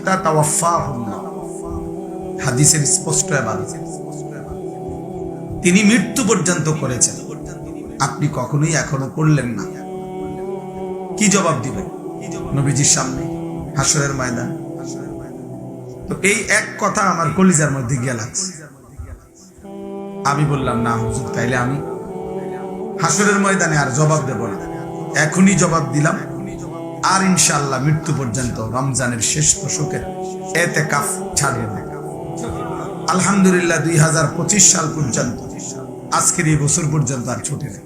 হাত্তা তাওয়াফাহুল্লাহ, হাদিসের স্পষ্ট ইবাদত তিনি মৃত্যু পর্যন্ত করেছেন, আপনি কখনোই এখনো করলেন না। কি জবাব দিবেন নবীজির সামনে হাসরের ময়দান? তো এই এক কথা আমার কলিজার মধ্যে গিয়ে লাগছে। আমি বললাম, না হুজুর, তাইলে আমি হাসরের ময়দানে আর জবাব দেব না, এখনই জবাব দিলাম। আর ইনশাআল্লাহ মৃত্যু পর্যন্ত রমজানের শেষ দশকের ইতিকাফ ছাড়ব না। আলহামদুলিল্লাহ 2025 সাল পর্যন্ত, আজকের এই বছর পর্যন্ত আর ছুটে নেই।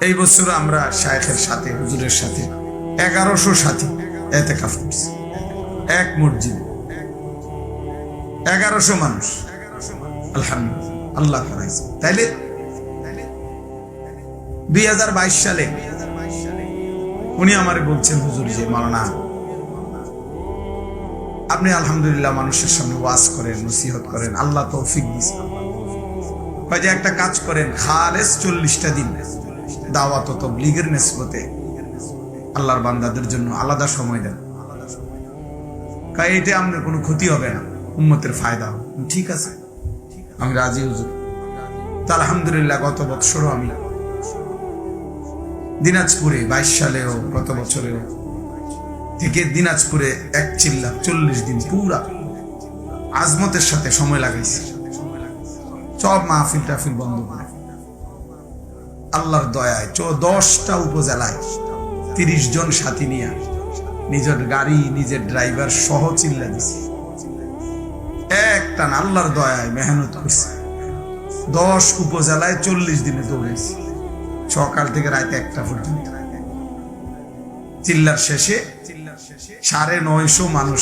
এই বছর আমরা শায়েখের সাথে, হুজুরের সাথে 1100 সাথী ইতিকাফ করছি এক মসজিদে, 1100 মানুষ। আলহামদুলিল্লাহ, আল্লাহ করাইছে। তাইলে 2022 সালে উনি আমারে বলছেন, হুজুর যে মাওলানা আপনি আলহামদুলিল্লাহ মানুষের সামনে ওয়াজ করেন, নসিহত করেন, আল্লাহ তৌফিক দিয়েছেন, যে একটা কাজ করেন, খালেস 40টা দিন দাওয়াত ও তাবলীগের নিসবতে আল্লাহর বান্দাদের জন্য আলাদা সময় দেন, এতে আমাদের কোনো ক্ষতি হবে না, উম্মতের ফায়দা হবে। ঠিক আছে, আমি রাজি হুজুর। তো আলহামদুলিল্লাহ গত বছরও আমি দিনাজপুরে 22 সালেও গত বছরেও থেকে দিনাজপুরে এক চিল্লা 40 দিন পুরা আজমতের সাথে সময় লাগাইছি, সব মাহফিল টাফিল বন্ধ করে। আল্লাহর দয়ায় 10টা উপজেলায় 30 জন সাথী নিয়ে নিজের গাড়ি, নিজের ড্রাইভার সহ চিল্লা দিছি। একটা না, আল্লাহর দয়ায় মেহনত করছি। 10 উপজেলায় 40 দিনে দৌড়েছি, সকাল থেকে রাত 1টা পর্যন্ত। চিল্লার শেষে 950 মানুষ